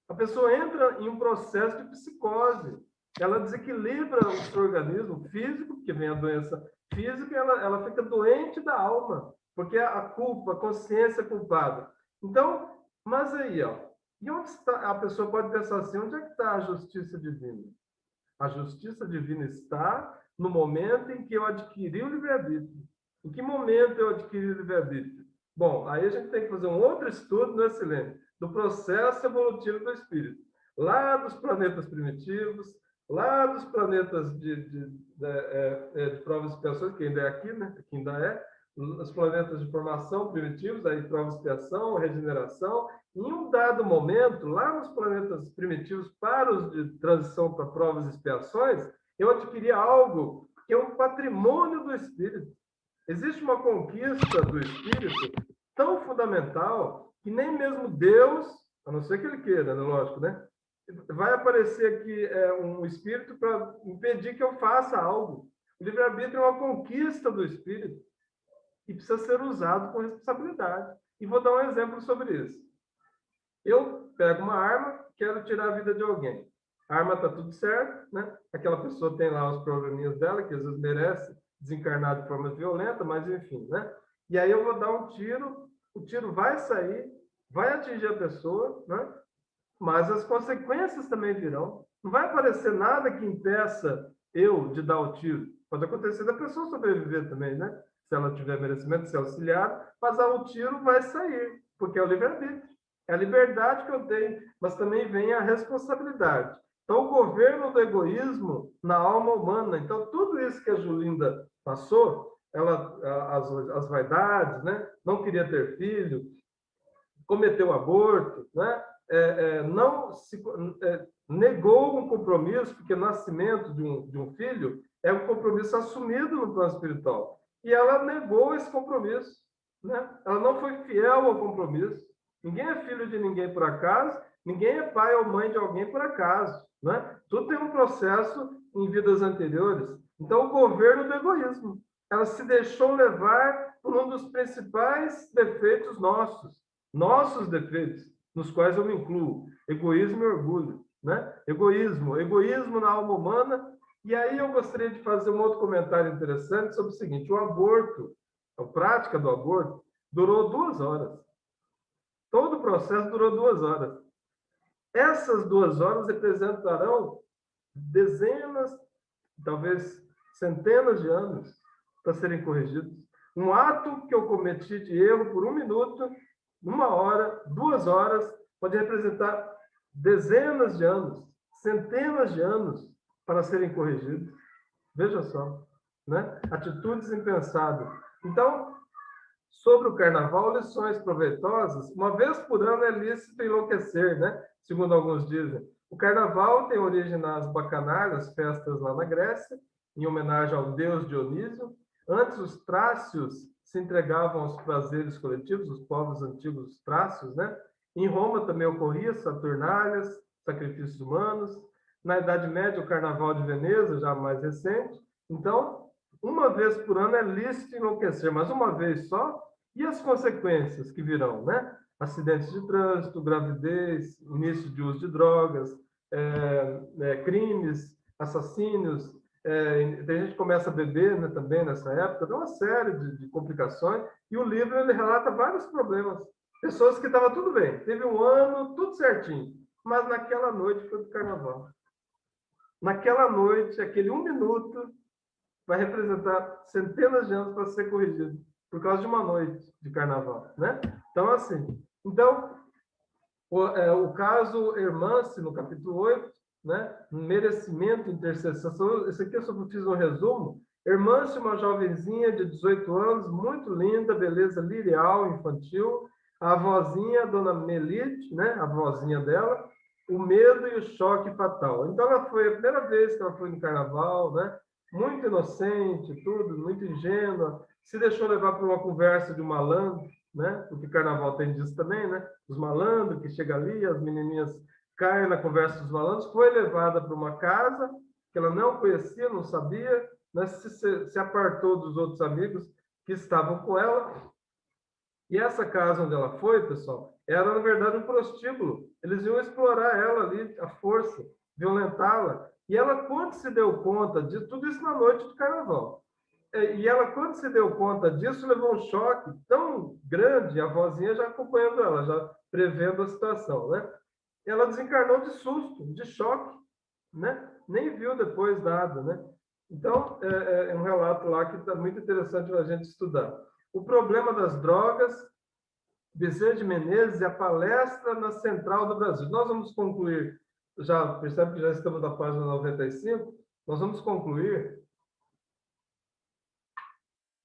A pessoa entra em um processo de psicose. Ela desequilibra o seu organismo físico, porque vem a doença física, e ela fica doente da alma, porque a culpa, a consciência é culpada. Então, mas aí, ó, e onde está? A pessoa pode pensar assim: onde é que está a justiça divina? A justiça divina está no momento em que eu adquiri o livre-arbítrio. Em que momento eu adquiri o livre-arbítrio? Bom, aí a gente tem que fazer um outro estudo nesse lembro, do processo evolutivo do espírito. Lá dos planetas primitivos, lá dos planetas de provas e expiações, que ainda é aqui, né? Que ainda é, os planetas de formação primitivos, aí provas e expiação, regeneração. Em um dado momento, lá nos planetas primitivos, para os de transição para provas e expiações, eu adquiri algo que é um patrimônio do espírito. Existe uma conquista do espírito tão fundamental que nem mesmo Deus, a não ser que ele queira, né? Lógico, né? Vai aparecer aqui um espírito para impedir que eu faça algo. O livre-arbítrio é uma conquista do espírito e precisa ser usado com responsabilidade. E vou dar um exemplo sobre isso. Eu pego uma arma, quero tirar a vida de alguém. A arma está tudo certo, né? Aquela pessoa tem lá os probleminhas dela, que às vezes merece desencarnar de forma violenta, mas enfim, né? E aí eu vou dar um tiro, o tiro vai sair, vai atingir a pessoa, né? Mas as consequências também virão. Não vai aparecer nada que impeça eu de dar o tiro. Pode acontecer da pessoa sobreviver também, né? Se ela tiver merecimento, ser auxiliada, mas o tiro vai sair, porque é o livre-arbítrio. É a liberdade que eu tenho, mas também vem a responsabilidade. Então, o governo do egoísmo na alma humana. Então, tudo isso que a Julinda passou, ela, as vaidades, né? Não queria ter filho, cometeu aborto, né? Não se negou um compromisso, porque o nascimento de um filho é um compromisso assumido no plano espiritual. E ela negou esse compromisso, né? Ela não foi fiel ao compromisso. Ninguém é filho de ninguém por acaso, ninguém é pai ou mãe de alguém por acaso, né? Tudo tem um processo em vidas anteriores. Então, o governo do egoísmo. Ela se deixou levar por um dos principais defeitos nossos defeitos, nos quais eu me incluo, egoísmo e orgulho, né? Egoísmo na alma humana. E aí eu gostaria de fazer um outro comentário interessante sobre o seguinte: o aborto, a prática do aborto, durou 2 horas. Todo o processo durou 2 horas. Essas 2 horas representarão dezenas, talvez centenas de anos para serem corrigidos. Um ato que eu cometi de erro por 1 minuto, 1 hora, 2 horas, pode representar dezenas de anos, centenas de anos para serem corrigidos. Veja só, né? Atitudes impensáveis. Então, sobre o carnaval, lições proveitosas. Uma vez por ano é lícito enlouquecer, né? Segundo alguns dizem. O carnaval tem origem nas bacanais, festas lá na Grécia, em homenagem ao deus Dionísio. Antes, os trácios se entregavam aos prazeres coletivos, os povos antigos trácios, né? Em Roma também ocorria saturnálias, sacrifícios humanos. Na Idade Média, o Carnaval de Veneza, já mais recente. Então, uma vez por ano é lícito enlouquecer, mas uma vez só. E as consequências que virão, né? Acidentes de trânsito, gravidez, início de uso de drogas, crimes, assassínios. Tem gente que começa a beber, né, também nessa época. Tem uma série de complicações. E o livro ele relata vários problemas. Pessoas que estavam tudo bem, teve um ano, tudo certinho, mas naquela noite foi do carnaval. Naquela noite, aquele 1 minuto vai representar centenas de anos para ser corrigido, por causa de uma noite de carnaval, né? Então, assim, o caso Hermance, no capítulo 8, né? Merecimento, intercessão, esse aqui eu só fiz um resumo. Hermance, uma jovenzinha de 18 anos, muito linda, beleza lirial, infantil, a avózinha, Dona Melite, né? A avózinha dela, o medo e o choque fatal. Então, ela foi a primeira vez que ela foi no carnaval, né? Muito inocente, tudo, muito ingênua, se deixou levar por uma conversa de um malandro, né? Porque carnaval tem disso também, né? Os malandros que chegam ali, as menininhas caem na conversa dos malandros, foi levada para uma casa que ela não conhecia, não sabia, né? Se apartou dos outros amigos que estavam com ela. E essa casa onde ela foi, pessoal, era, na verdade, um prostíbulo. Eles iam explorar ela ali, à força, violentá-la. E ela, quando se deu conta de tudo isso na noite do carnaval, e ela, quando se deu conta disso, levou um choque tão grande, a vozinha já acompanhando ela, já prevendo a situação, né? Ela desencarnou de susto, de choque, né? Nem viu depois nada, né? Então, é um relato lá que está muito interessante para a gente estudar. O problema das drogas, Bezerra de Menezes e a palestra na Central do Brasil. Nós vamos concluir, já percebe que já estamos na página 95, nós vamos concluir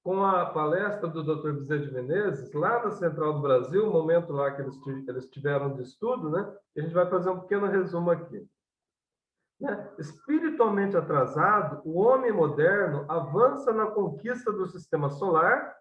com a palestra do Dr. Bezerra de Menezes, lá na Central do Brasil, o momento lá que eles tiveram de estudo, né? E a gente vai fazer um pequeno resumo aqui. Né? Espiritualmente atrasado, o homem moderno avança na conquista do sistema solar,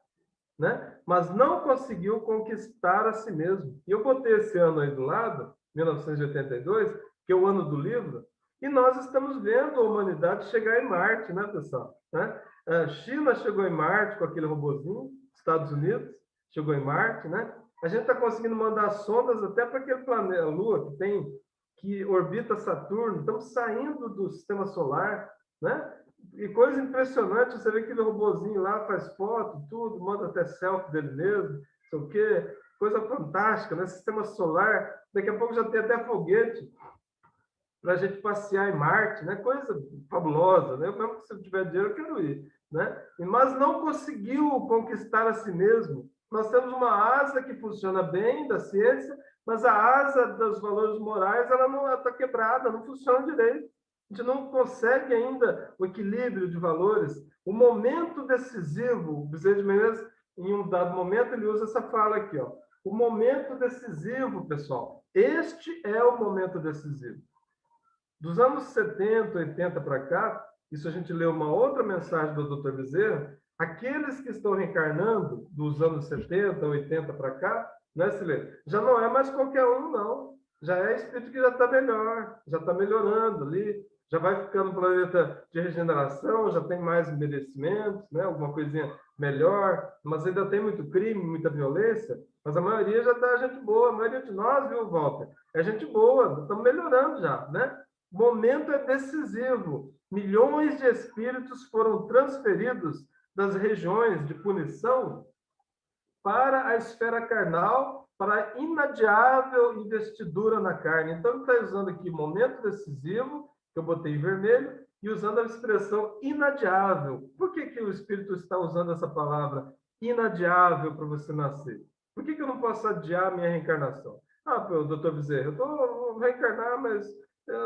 né? Mas não conseguiu conquistar a si mesmo. E eu botei esse ano aí do lado, 1982, que é o ano do livro, e nós estamos vendo a humanidade chegar em Marte, né, pessoal? Né? A China chegou em Marte com aquele robozinho, Estados Unidos chegou em Marte, né? A gente está conseguindo mandar sondas até para aquele planeta, a Lua, que orbita Saturno. Estamos saindo do sistema solar, né? E coisa impressionante, você vê aquele robozinho lá, faz foto, tudo, manda até selfie dele mesmo, não sei o quê. coisa fantástica, né? Sistema solar, daqui a pouco já tem até foguete para a gente passear em Marte, né? Coisa fabulosa, né? Eu mesmo que se eu tiver dinheiro, eu quero ir, né? Mas não conseguiu conquistar a si mesmo. Nós temos uma asa que funciona bem, da ciência, mas a asa dos valores morais, ela não está quebrada, não funciona direito. A gente não consegue ainda o equilíbrio de valores. O momento decisivo, o Bezerra de Menezes, em um dado momento, ele usa essa fala aqui, ó. O momento decisivo, pessoal, este é o momento decisivo. Dos anos 70, 80 para cá, isso a gente leu uma outra mensagem do Dr. Bezerra, aqueles que estão reencarnando dos anos 70, 80 para cá, né, Silene? Já não é mais qualquer um, não. Já é espírito que já está melhor, já está melhorando ali, já vai ficando um planeta de regeneração, já tem mais merecimentos, né? Alguma coisinha melhor, mas ainda tem muito crime, muita violência, mas a maioria já está gente boa, a maioria de nós, viu, Walter? É gente boa, estamos melhorando já, né? O momento é decisivo. Milhões de espíritos foram transferidos das regiões de punição para a esfera carnal, para a inadiável investidura na carne. Então, ele está usando aqui momento decisivo, que eu botei em vermelho, e usando a expressão inadiável. Por que, que o Espírito está usando essa palavra inadiável para você nascer? Por que, que eu não posso adiar a minha reencarnação? Ah, doutor Bezerra, eu vou reencarnar, mas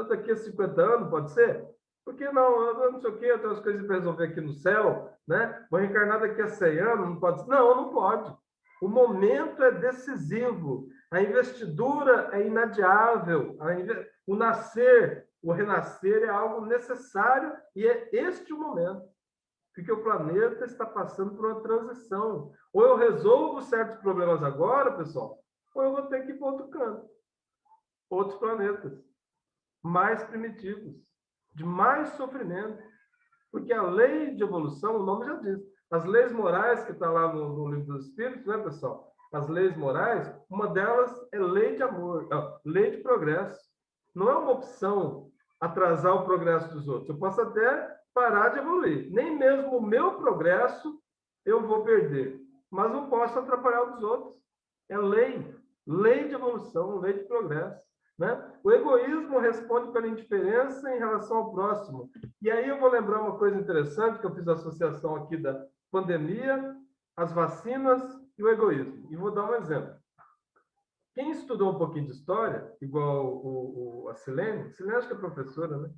daqui a 50 anos, pode ser? Por que não? Eu não sei o quê, eu tenho as coisas para resolver aqui no céu, né? Vou reencarnar daqui a 100 anos, não pode ser? Não, não pode. O momento é decisivo. A investidura é inadiável. O nascer, o renascer é algo necessário e é este o momento. Porque o planeta está passando por uma transição. Ou eu resolvo certos problemas agora, pessoal, ou eu vou ter que ir para outro canto. Outros planetas. Mais primitivos. De mais sofrimento. Porque a lei de evolução, o nome já diz, as leis morais que está lá no Livro dos Espíritos, né, pessoal? As leis morais, uma delas é lei de amor, lei de progresso. Não é uma opção atrasar o progresso dos outros. Eu posso até parar de evoluir. Nem mesmo o meu progresso eu vou perder. Mas não posso atrapalhar o dos outros. É lei. Lei de evolução, lei de progresso. Né? O egoísmo responde pela indiferença em relação ao próximo. E aí eu vou lembrar uma coisa interessante, que eu fiz a associação aqui da pandemia, as vacinas e o egoísmo. E vou dar um exemplo. Quem estudou um pouquinho de história, igual a Silene acho que é professora, né?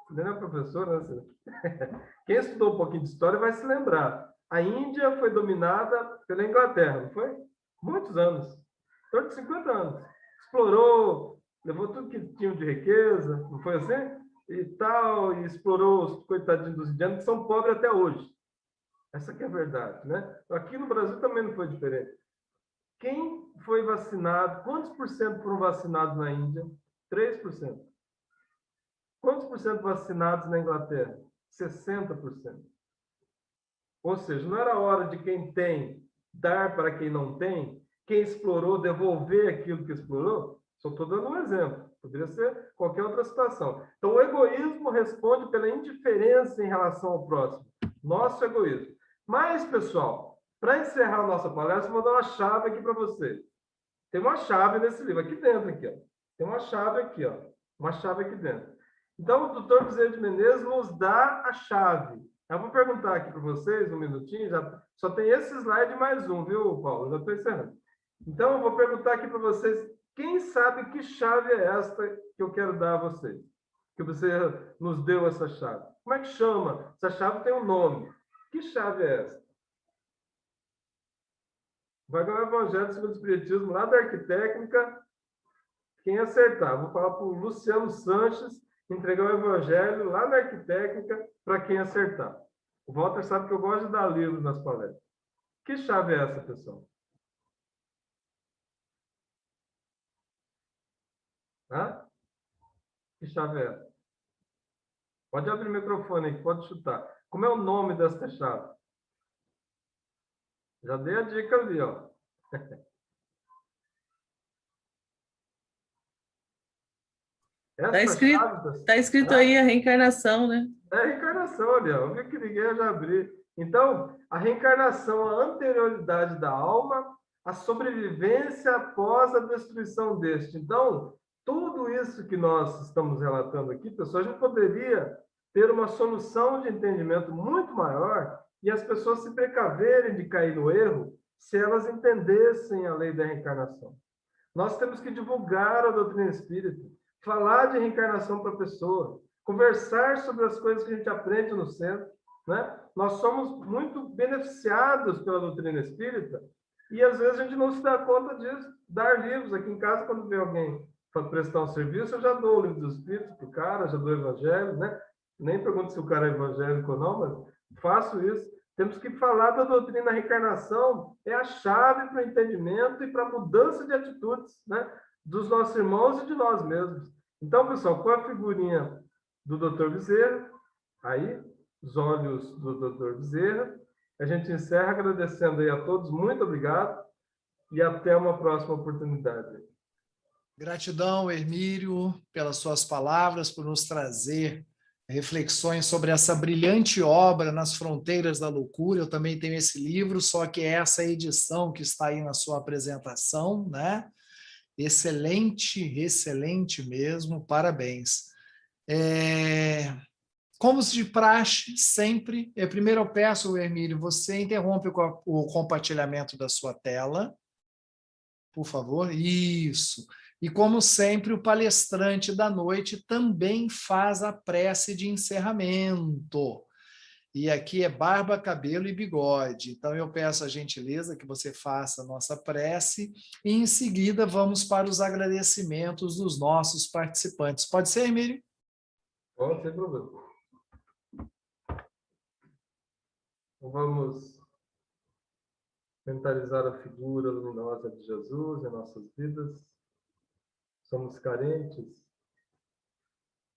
Silene é professora, né, Silene? Quem estudou um pouquinho de história vai se lembrar. A Índia foi dominada pela Inglaterra, não foi? Muitos anos. Em torno de 50 anos. Explorou, levou tudo que tinha de riqueza, não foi assim? E tal, e explorou os coitadinhos dos indianos, que são pobres até hoje. Essa que é a verdade, né? Aqui no Brasil também não foi diferente. Quem foi vacinado, quantos por cento foram vacinados na Índia? 3%. Quantos por cento vacinados na Inglaterra? 60%. Ou seja, não era hora de quem tem dar para quem não tem, quem explorou devolver aquilo que explorou? Só estou dando um exemplo. Poderia ser qualquer outra situação. Então, o egoísmo responde pela indiferença em relação ao próximo. Nosso egoísmo. Mas, pessoal, para encerrar a nossa palestra, eu vou dar uma chave aqui para vocês. Tem uma chave nesse livro, aqui dentro. Aqui, ó. Tem uma chave aqui, ó. Uma chave aqui dentro. Então, o doutor Bezerra de Menezes nos dá a chave. Eu vou perguntar aqui para vocês, um minutinho, só tem esse slide mais um, viu, Paulo? Eu já estou encerrando. Então, eu vou perguntar aqui para vocês, quem sabe que chave é esta que eu quero dar a vocês? Que você nos deu essa chave. Como é que chama? Essa chave tem um nome. Que chave é essa? Vai ganhar o Evangelho segundo o Espiritismo, lá da Arquitécnica. Quem acertar? Vou falar para o Luciano Sanches entregar o Evangelho lá na Arquitécnica para quem acertar. O Walter sabe que eu gosto de dar livros nas palestras. Que chave é essa, pessoal? Hã? Que chave é essa? Pode abrir o microfone aí, pode chutar. Como é o nome dessa chave? Já dei a dica ali, ó. Tá escrito aí a reencarnação, né? É a reencarnação ali, ó. Eu vi que ninguém já abriu. Então, a reencarnação, a anterioridade da alma a sobrevivência após a destruição deste. Então, tudo isso que nós estamos relatando aqui, pessoal, a gente poderia ter uma solução de entendimento muito maior e as pessoas se precaverem de cair no erro se elas entendessem a lei da reencarnação. Nós temos que divulgar a doutrina espírita, falar de reencarnação para a pessoa, conversar sobre as coisas que a gente aprende no centro, né? Nós somos muito beneficiados pela doutrina espírita e às vezes a gente não se dá conta disso. Dar livros aqui em casa, quando vem alguém para prestar um serviço, eu já dou o livro dos espíritos para o cara, já dou o evangelho, né? Nem pergunto se o cara é evangélico ou não, mas faço isso. Temos que falar da doutrina da reencarnação, é a chave para o entendimento e para a mudança de atitudes, né? Dos nossos irmãos e de nós mesmos. Então, pessoal, com a figurinha do Dr. Bezerra, aí, os olhos do Dr. Bezerra, a gente encerra agradecendo aí a todos, muito obrigado e até uma próxima oportunidade. Gratidão, Hermílio, pelas suas palavras, por nos trazer reflexões sobre essa brilhante obra Nas Fronteiras da Loucura. Eu também tenho esse livro, só que é essa edição que está aí na sua apresentação, né? Excelente, excelente mesmo, parabéns. Como de praxe, sempre, primeiro eu peço, Hermílio, você interrompe o compartilhamento da sua tela, por favor. Isso. E como sempre, o palestrante da noite também faz a prece de encerramento. E aqui é barba, cabelo e bigode. Então eu peço a gentileza que você faça a nossa prece e em seguida vamos para os agradecimentos dos nossos participantes. Pode ser, Hermílio? Pode, sem problema. Vamos mentalizar a figura luminosa de Jesus em nossas vidas. Somos carentes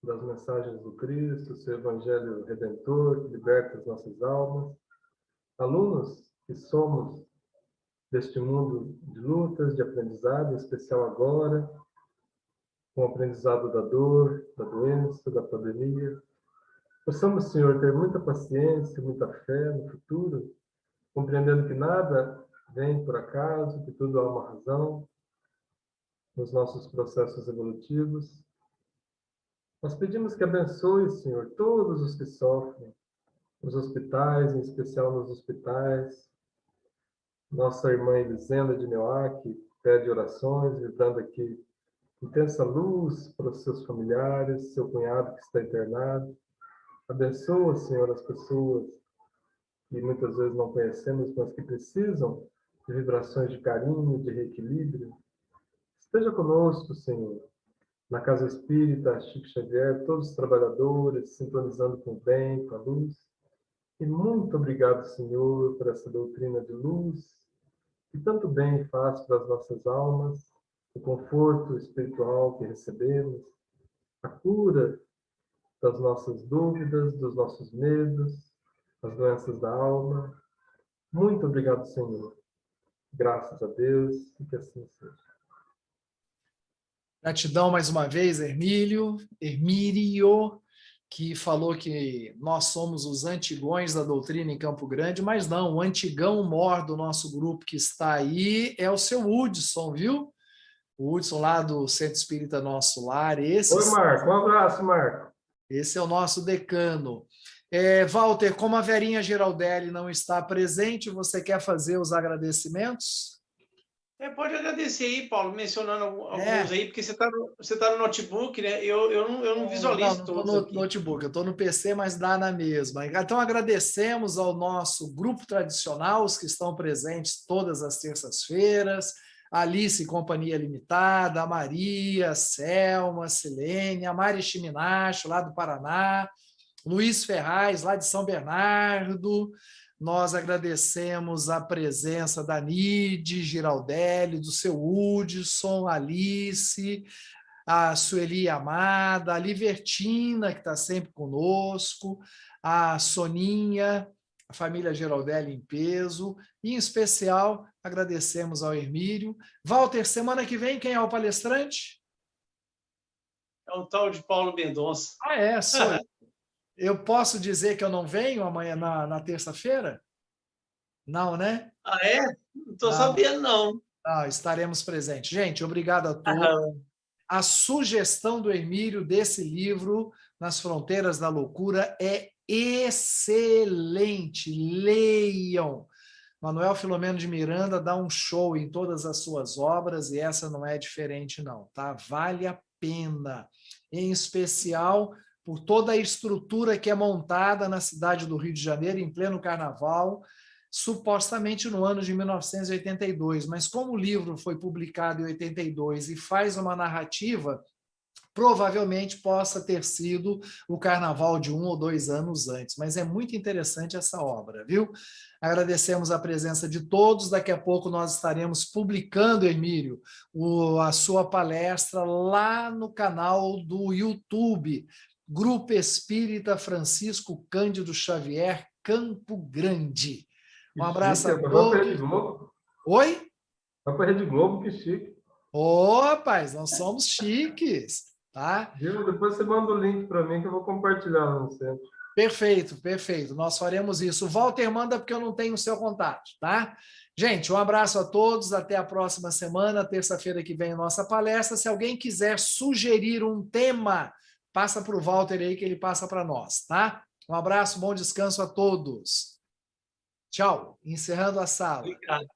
das mensagens do Cristo, seu Evangelho Redentor, que liberta as nossas almas. Alunos que somos deste mundo de lutas, de aprendizado, em especial agora, com o aprendizado da dor, da doença, da pandemia. Possamos, Senhor, ter muita paciência, muita fé no futuro, compreendendo que nada vem por acaso, que tudo há uma razão nos nossos processos evolutivos. Nós pedimos que abençoe, Senhor, todos os que sofrem, nos hospitais, em especial nos hospitais. Nossa irmã Elisenda de Neuac pede orações, vibrando aqui intensa luz para os seus familiares, seu cunhado que está internado. Abençoa, Senhor, as pessoas que muitas vezes não conhecemos, mas que precisam de vibrações de carinho, de reequilíbrio. Esteja conosco, Senhor, na Casa Espírita, Chico Xavier, todos os trabalhadores, sintonizando com o bem, com a luz. E muito obrigado, Senhor, por essa doutrina de luz, que tanto bem faz para as nossas almas, o conforto espiritual que recebemos, a cura das nossas dúvidas, dos nossos medos, as doenças da alma. Muito obrigado, Senhor. Graças a Deus, e que assim seja. Gratidão mais uma vez, Hermílio, que falou que nós somos os antigões da doutrina em Campo Grande, mas não, o antigão mor do nosso grupo que está aí é o seu Hudson, viu? O Hudson lá do Centro Espírita Nosso Lar. Oi, Marco. Um abraço, Marco. Esse é o nosso decano. Walter, como a Verinha Giraldelli não está presente, você quer fazer os agradecimentos? Pode agradecer aí, Paulo, mencionando alguns aí, porque você está no notebook, né? Eu não visualizo não todos no aqui. Notebook, eu estou no PC, mas dá na mesma. Então, agradecemos ao nosso grupo tradicional, os que estão presentes todas as terças-feiras, Alice Companhia Limitada, a Maria, a Selma, a Silene, a Mari Chiminacho, lá do Paraná, Luiz Ferraz, lá de São Bernardo. Nós agradecemos a presença da Nide Giraldelli, do seu Hudson, Alice, a Sueli Amada, a Libertina, que está sempre conosco, a Soninha, a família Giraldelli em peso, e em especial agradecemos ao Hermílio. Walter, semana que vem, quem é o palestrante? É o tal de Paulo Mendonça. Sou eu. Eu posso dizer que eu não venho amanhã na terça-feira? Não, né? Ah, é? Não estou sabendo, não. Estaremos presentes. Gente, obrigado a todos. A sugestão do Hermílio desse livro, Nas Fronteiras da Loucura, é excelente. Leiam. Manuel Filomeno de Miranda dá um show em todas as suas obras e essa não é diferente, não, tá? Vale a pena. Em especial por toda a estrutura que é montada na cidade do Rio de Janeiro, em pleno carnaval, supostamente no ano de 1982, mas como o livro foi publicado em 82 e faz uma narrativa, provavelmente possa ter sido o carnaval de 1 ou 2 anos antes, mas é muito interessante essa obra, viu? Agradecemos a presença de todos, daqui a pouco nós estaremos publicando, Hermílio, a sua palestra lá no canal do YouTube, Grupo Espírita Francisco Cândido Xavier, Campo Grande. Um abraço a todos. Vai para a Rede Globo. Oi? Vai para a Rede Globo, que chique. Ô, rapaz, nós somos chiques, tá? Viu? Depois você manda o link para mim que eu vou compartilhar no centro. Perfeito, perfeito. Nós faremos isso. O Walter manda porque eu não tenho o seu contato, tá? Gente, um abraço a todos. Até a próxima semana, terça-feira que vem, nossa palestra. Se alguém quiser sugerir um tema, passa para o Walter aí que ele passa para nós, tá? Um abraço, bom descanso a todos. Tchau. Encerrando a sala. Obrigado.